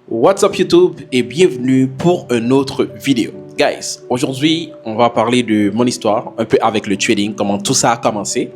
What's up YouTube et bienvenue pour une autre vidéo. Guys, aujourd'hui, on va parler de mon histoire, un peu avec le trading, comment tout ça a commencé.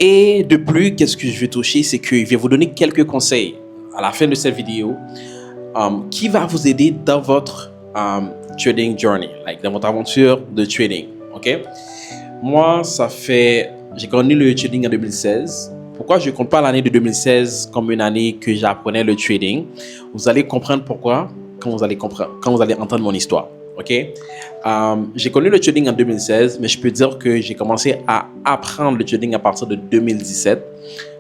Et de plus, qu'est-ce que je vais toucher, c'est que je vais vous donner quelques conseils à la fin de cette vidéo qui va vous aider dans votre trading journey, dans votre aventure de trading, ok? Moi, j'ai connu le trading en 2016. Pourquoi je ne compte pas l'année de 2016 comme une année que j'apprenais le trading? Vous allez comprendre pourquoi quand vous allez entendre mon histoire. Ok? J'ai connu le trading en 2016, mais je peux dire que j'ai commencé à apprendre le trading à partir de 2017.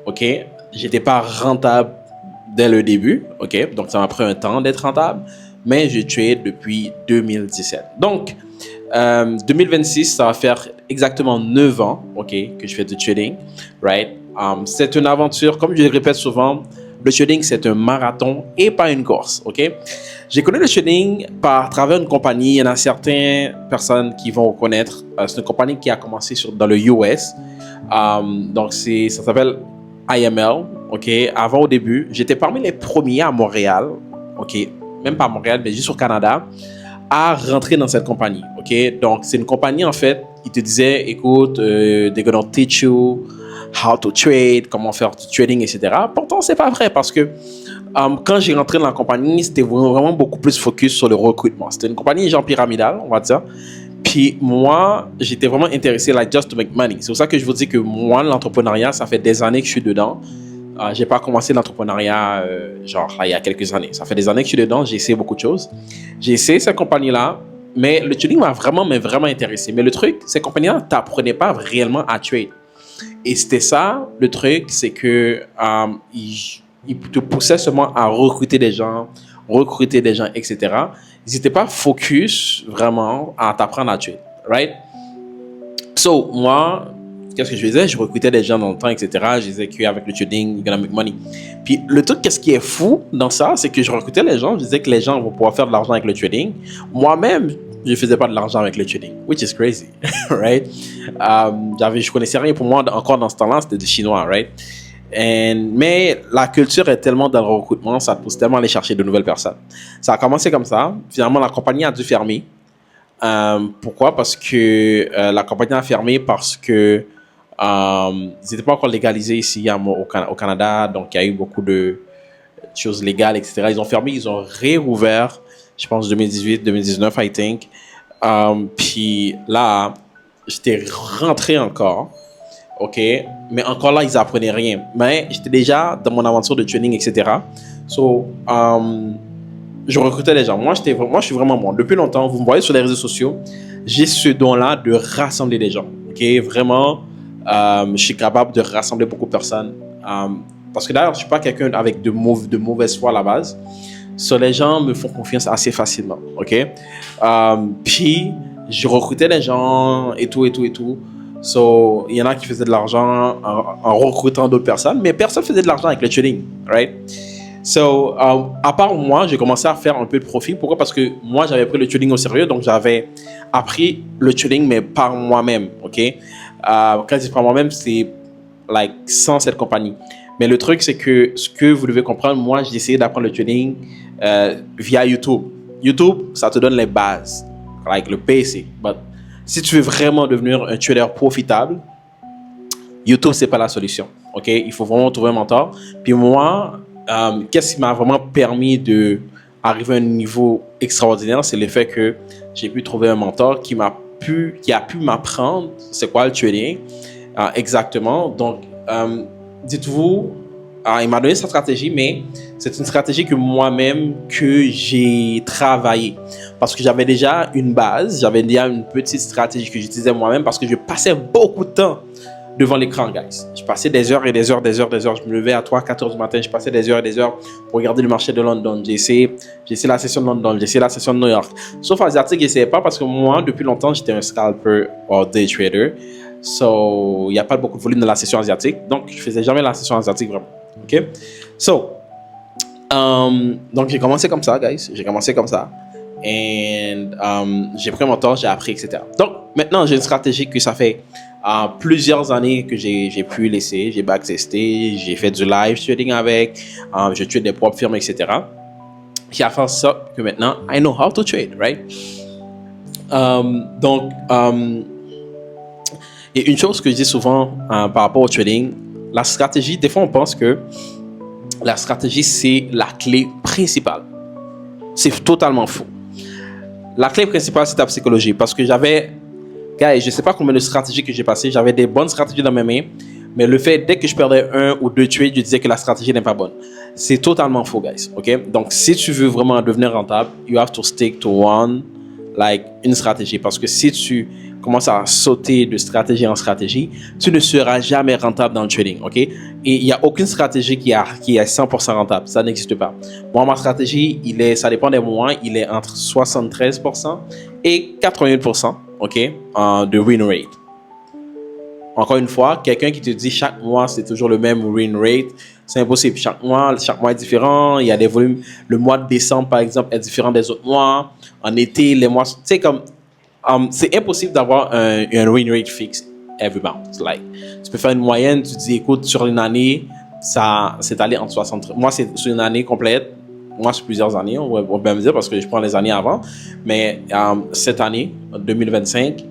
Ok? J'étais pas rentable dès le début. Ok? Donc ça m'a pris un temps d'être rentable, mais je trade depuis 2017. Donc 2026, ça va faire exactement 9 ans, ok, que je fais du trading, right? C'est une aventure, comme je le répète souvent, le trading c'est un marathon et pas une course, ok? J'ai connu le trading par travers une compagnie. Il y en a certaines personnes qui vont reconnaître. C'est une compagnie qui a commencé dans le US. Donc ça s'appelle IML, ok? Avant, au début, j'étais parmi les premiers à Montréal, ok? Même pas à Montréal, mais juste au Canada, à rentrer dans cette compagnie, ok? Donc, c'est une compagnie, en fait, ils te disaient, écoute, they're gonna teach you how to trade, comment faire du trading, etc. Pourtant, c'est pas vrai parce que quand j'ai rentré dans la compagnie, c'était vraiment beaucoup plus focus sur le recrutement. C'était une compagnie genre pyramidale, on va dire. Puis moi, j'étais vraiment intéressé, just to make money. C'est pour ça que je vous dis que moi, l'entrepreneuriat, ça fait des années que je suis dedans. J'ai pas commencé l'entrepreneuriat il y a quelques années. Ça fait des années que je suis dedans, j'ai essayé beaucoup de choses. J'ai essayé cette compagnie-là, mais le trading m'a vraiment intéressé. Mais le truc, cette compagnie-là ne t'apprenait pas réellement à trade. Et c'était ça, le truc, c'est que ils te poussaient seulement à recruter des gens, etc. Ils n'étaient pas focus vraiment à t'apprendre à trade, right? So, moi, qu'est-ce que je faisais? Je recrutais des gens dans le temps, etc. Je disais qu'avec le trading, you're gonna make money. Puis le truc, qu'est-ce qui est fou dans ça, c'est que je recrutais les gens, je disais que les gens vont pouvoir faire de l'argent avec le trading. Moi-même, je ne faisais pas de l'argent avec le trading, which is crazy, right? Je connaissais rien pour moi encore dans ce temps-là, c'était du chinois, right? Mais la culture est tellement dans le recrutement, ça te pousse tellement à aller chercher de nouvelles personnes. Ça a commencé comme ça. Finalement, la compagnie a dû fermer. Pourquoi? Parce que la compagnie a fermé parce que ils n'étaient pas encore légalisés ici au Canada, donc il y a eu beaucoup de choses légales, etc. Ils ont fermé, ils ont réouvert, je pense 2018, 2019, I think. Puis là, j'étais rentré encore, ok, mais encore là, ils apprenaient rien. Mais j'étais déjà dans mon aventure de training, etc. So, je recrutais les gens. Moi, je suis vraiment moi. Depuis longtemps, vous me voyez sur les réseaux sociaux, j'ai ce don-là de rassembler les gens, ok, vraiment. Je suis capable de rassembler beaucoup de personnes. Parce que d'ailleurs, je ne suis pas quelqu'un avec de mauvaise foi à la base. So, les gens me font confiance assez facilement. OK? Puis, je recrutais les gens et tout. So, il y en a qui faisaient de l'argent en recrutant d'autres personnes, mais personne ne faisait de l'argent avec le trading. Right? So, à part moi, j'ai commencé à faire un peu de profit. Pourquoi? Parce que moi, j'avais pris le trading au sérieux, donc j'avais appris le trading, mais par moi-même. OK? Quand je dis par moi-même, c'est sans cette compagnie. Mais le truc, c'est que ce que vous devez comprendre, moi, j'ai essayé d'apprendre le trading via YouTube. YouTube, ça te donne les bases, le basic. But si tu veux vraiment devenir un trader profitable, YouTube, c'est pas la solution. OK? Il faut vraiment trouver un mentor. Puis moi, qu'est-ce qui m'a vraiment permis d'arriver à un niveau extraordinaire, c'est le fait que j'ai pu trouver un mentor qui a pu m'apprendre c'est quoi le trading exactement. Donc, dites-vous, il m'a donné sa stratégie, mais c'est une stratégie que moi-même que j'ai travaillé parce que j'avais déjà une base, j'avais déjà une petite stratégie que j'utilisais moi-même parce que je passais beaucoup de temps devant l'écran, guys. Je passais des heures et des heures. Je me levais à 3-4 heures du matin, je passais des heures et des heures pour regarder le marché de London. J'ai essayé la session de London, j'ai essayé la session de New York. Sauf asiatique, je n'essayais pas parce que moi, depuis longtemps, j'étais un scalper ou day trader. So, il n'y a pas beaucoup de volume dans la session asiatique. Donc, je ne faisais jamais la session asiatique vraiment. OK? So, donc, j'ai commencé comme ça, guys. J'ai commencé comme ça. Et j'ai pris mon temps, j'ai appris, etc. Donc, maintenant, j'ai une stratégie que ça fait plusieurs années que j'ai pu laisser. J'ai backtesté, j'ai fait du live trading avec, je trade des propres firmes, etc. qui a fait en sorte que maintenant, I know how to trade, right? Donc, et une chose que je dis souvent par rapport au trading, la stratégie, des fois on pense que la stratégie c'est la clé principale. C'est totalement faux. La clé principale c'est ta psychologie parce que j'avais, guys, je sais pas combien de stratégies que j'ai passées, j'avais des bonnes stratégies dans mes mains, mais le fait, dès que je perdais un ou deux trades, je disais que la stratégie n'est pas bonne. C'est totalement faux, guys, ok? Donc, si tu veux vraiment devenir rentable, you have to stick to une stratégie. Parce que si tu commences à sauter de stratégie en stratégie, tu ne seras jamais rentable dans le trading, ok? Et il n'y a aucune stratégie qui est 100% rentable. Ça n'existe pas. Moi, ma stratégie, ça dépend des mois, il est entre 73% et 81%, ok? De win rate. Encore une fois, quelqu'un qui te dit chaque mois c'est toujours le même win rate, c'est impossible. Chaque mois est différent. Il y a des volumes. Le mois de décembre, par exemple, est différent des autres mois. En été, les mois, tu sais, comme c'est impossible d'avoir un win rate fixe every month. Like, tu peux faire une moyenne. Tu dis, écoute, sur une année, ça c'est allé entre 60. Moi, c'est sur une année complète. Moi, sur plusieurs années, on va bien me dire parce que je prends les années avant. Mais cette année, 2025,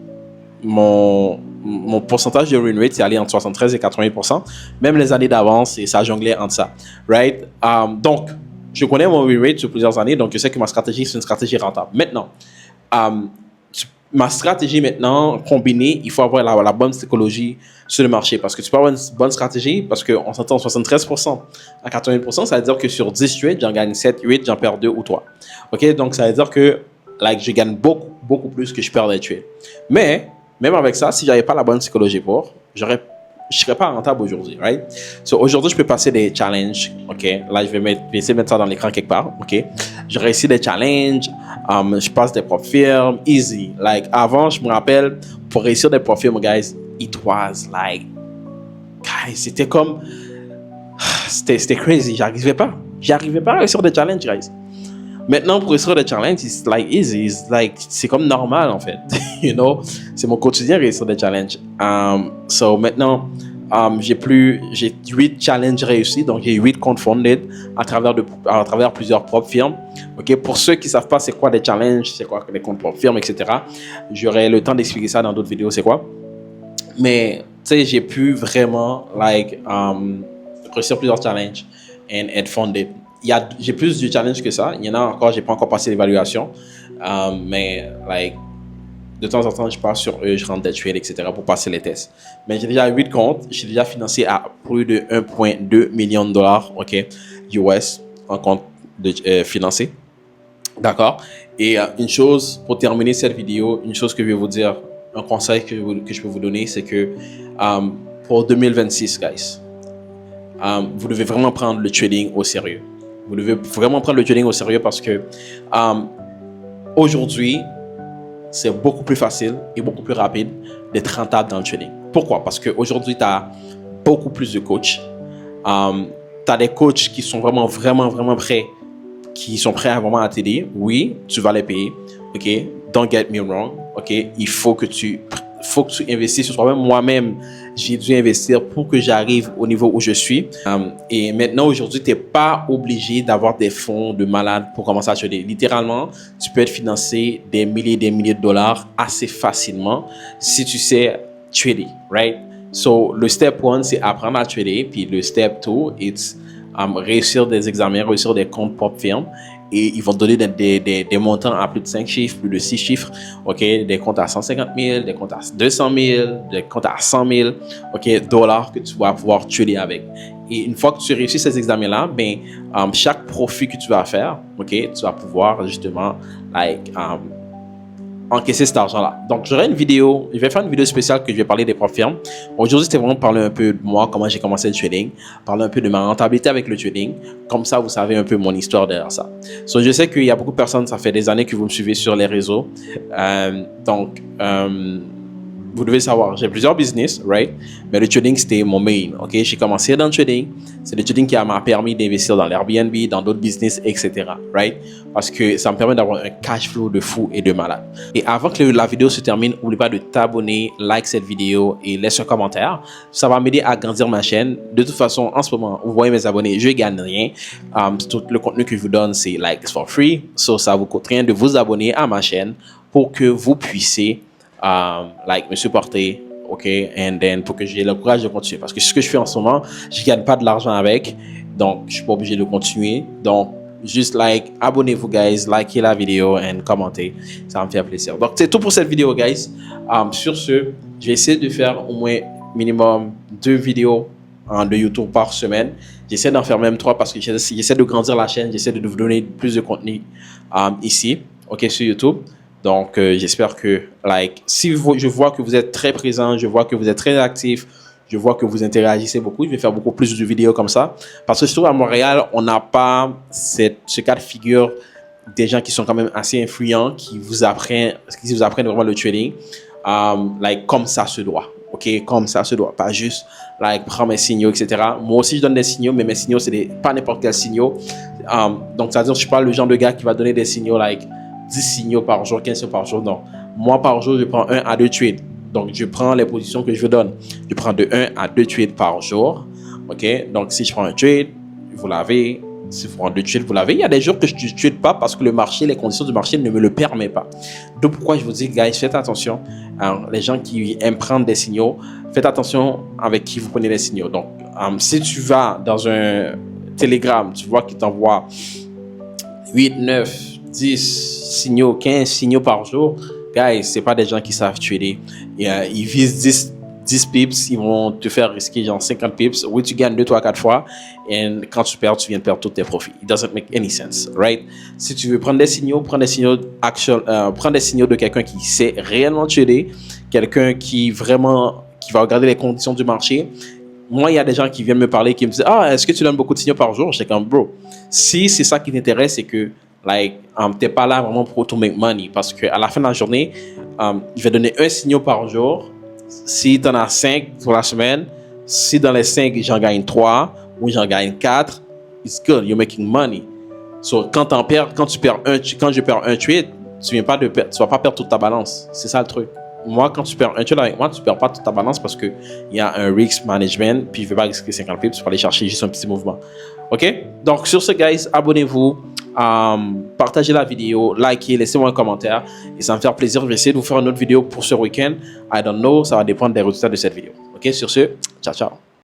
mon pourcentage de win rate, c'est allé entre 73 et 80%. Même les années d'avance, et ça jonglait entre ça. Right? Donc, je connais mon win rate sur plusieurs années, donc je sais que ma stratégie, c'est une stratégie rentable. Maintenant, ma stratégie maintenant, combinée, il faut avoir la bonne psychologie sur le marché. Parce que tu peux avoir une bonne stratégie, parce qu'on s'entend 73% à 80%, ça veut dire que sur 10 trades, j'en gagne 7, 8, j'en perds 2 ou 3. OK? Donc, ça veut dire que je gagne beaucoup plus que je perds des trades. Mais, même avec ça, si j'avais pas la bonne psychologie je serais pas rentable aujourd'hui, right? So, aujourd'hui, je peux passer des challenges, ok? Là, je vais essayer de mettre ça dans l'écran quelque part, ok? Je réussis des challenges, je passe des prop firmes, easy. Like, avant, je me rappelle, pour réussir des prop firmes, guys, it was like, guys, c'était comme, c'était crazy, j'arrivais pas à réussir des challenges, guys. Maintenant, pour réussir des challenges, it's like easy. C'est comme normal, en fait. You know? C'est mon quotidien, réussir des challenges. So, maintenant, j'ai 8 challenges réussis. Donc, j'ai 8 comptes funded à travers plusieurs propres firmes. OK? Pour ceux qui ne savent pas c'est quoi des challenges, c'est quoi des comptes propres firmes, etc., j'aurai le temps d'expliquer ça dans d'autres vidéos, c'est quoi. Mais, tu sais, j'ai pu vraiment, réussir plusieurs challenges and être funded. J'ai plus de challenges que ça. Il y en a encore, j'ai pas encore passé l'évaluation. Mais, de temps en temps, je passe sur eux, je rentre des trades, etc. pour passer les tests. Mais j'ai déjà 8 comptes. J'ai déjà financé à plus de 1,2 million de dollars, OK, US, en compte financé. D'accord? Et une chose, pour terminer cette vidéo, une chose que je vais vous dire, un conseil que je peux vous donner, c'est que pour 2026, guys, vous devez vraiment prendre le trading au sérieux. Vous devez vraiment prendre le trading au sérieux parce que aujourd'hui, c'est beaucoup plus facile et beaucoup plus rapide d'être rentable dans le trading. Pourquoi? Parce qu'aujourd'hui, tu as beaucoup plus de coachs. Tu as des coachs qui sont vraiment prêts, qui sont prêts à t'aider. Oui, tu vas les payer. OK? Don't get me wrong. OK? Il faut que tu investisses sur toi-même. Moi-même, j'ai dû investir pour que j'arrive au niveau où je suis. Et maintenant, aujourd'hui, tu n'es pas obligé d'avoir des fonds de malade pour commencer à trader. Littéralement, tu peux être financé des milliers de dollars assez facilement si tu sais trader, right? So, le step 1, c'est apprendre à trader. Puis le step 2, it's réussir des examens, réussir des comptes propres firmes. Et ils vont te donner des montants à plus de 5 chiffres, plus de 6 chiffres, ok, des comptes à 150 000, des comptes à 200 000, des comptes à 100 000, ok, dollars que tu vas pouvoir trader avec. Et une fois que tu réussis ces examens-là, chaque profit que tu vas faire, ok, tu vas pouvoir justement, encaisser cet argent-là. Donc, je vais faire une vidéo spéciale que je vais parler des propres firmes. Aujourd'hui, c'était vraiment parler un peu de moi, comment j'ai commencé le trading, parler un peu de ma rentabilité avec le trading. Comme ça, vous savez un peu mon histoire derrière ça. So, je sais qu'il y a beaucoup de personnes, ça fait des années que vous me suivez sur les réseaux. vous devez savoir, j'ai plusieurs business, right? Mais le trading, c'était mon main, ok? J'ai commencé dans le trading. C'est le trading qui m'a permis d'investir dans l'Airbnb, dans d'autres business, etc., right? Parce que ça me permet d'avoir un cash flow de fou et de malade. Et avant que la vidéo se termine, n'oublie pas de t'abonner, like cette vidéo et laisse un commentaire. Ça va m'aider à grandir ma chaîne. De toute façon, en ce moment, vous voyez mes abonnés, je ne gagne rien. Tout le contenu que je vous donne, c'est like it's for free. So, ça vous coûte rien de vous abonner à ma chaîne pour que vous puissiez me supporter, ok, and then pour que j'ai le courage de continuer. Parce que ce que je fais en ce moment, je ne gagne pas de l'argent avec, donc je suis pas obligé de continuer. Donc, juste abonnez-vous, guys, likez la vidéo et commentez. Ça va me faire plaisir. Donc, c'est tout pour cette vidéo, guys. Sur ce, je vais essayer de faire au moins minimum 2 vidéos de YouTube par semaine. J'essaie d'en faire même 3 parce que j'essaie de grandir la chaîne. J'essaie de vous donner plus de contenu ici, ok, sur YouTube. Donc, j'espère que, si je vois que vous êtes très présent, je vois que vous êtes très actif, je vois que vous interagissez beaucoup, je vais faire beaucoup plus de vidéos comme ça. Parce que surtout à Montréal, on n'a pas ce cas de figure des gens qui sont quand même assez influents, qui vous apprennent vraiment le trading, comme ça se doit. Ok, comme ça se doit. Pas juste, prends mes signaux, etc. Moi aussi, je donne des signaux, mais mes signaux, c'est pas n'importe quel signaux. Donc, c'est-à-dire, je suis pas le genre de gars qui va donner des signaux, 10 signaux par jour, 15 signaux par jour, non. Moi, par jour, je prends 1 à 2 trades. Donc, je prends les positions que je vous donne. Je prends de 1 à 2 trades par jour. OK? Donc, si je prends un trade, vous l'avez. Si vous prenez 2 trades, vous l'avez. Il y a des jours que je ne trade pas parce que le marché, les conditions du marché ne me le permettent pas. Donc, pourquoi je vous dis, guys, faites attention. Alors, les gens qui aiment prendre des signaux, faites attention avec qui vous prenez les signaux. Donc, si tu vas dans un Telegram, tu vois qu'il t'envoie 8, 9, 10 signaux, 15 signaux par jour, guys, c'est pas des gens qui savent trader. Ils visent 10 pips, ils vont te faire risquer genre 50 pips. Oui, tu gagnes 2, 3, 4 fois. Et quand tu perds, tu viens de perdre tous tes profits. It doesn't make any sense, right? Si tu veux prendre des signaux, prends des signaux de quelqu'un qui sait réellement trader, quelqu'un qui va regarder les conditions du marché. Moi, il y a des gens qui viennent me parler, qui me disent, est-ce que tu donnes beaucoup de signaux par jour? J'étais comme, bro, si c'est ça qui t'intéresse, c'est que t'es pas là vraiment pour to make money, parce qu'à la fin de la journée, je vais donner 1 signal par jour. Si tu en as 5 pour la semaine, si dans les 5 j'en gagne 3 ou j'en gagne 4, it's good, you're making money. So, quand je perds un trade, tu vas pas perdre toute ta balance. C'est ça le truc. Moi, quand tu perds un trade avec moi, tu perds pas toute ta balance parce que il y a un risk management, puis je vais pas risquer 50 pips pour aller chercher juste un petit mouvement. OK? Donc, sur ce, guys, abonnez-vous. Partagez la vidéo, likez, laissez-moi un commentaire et ça me fait plaisir. Je vais essayer de vous faire une autre vidéo pour ce week-end. I don't know, ça va dépendre des résultats de cette vidéo. Ok, sur ce, ciao, ciao.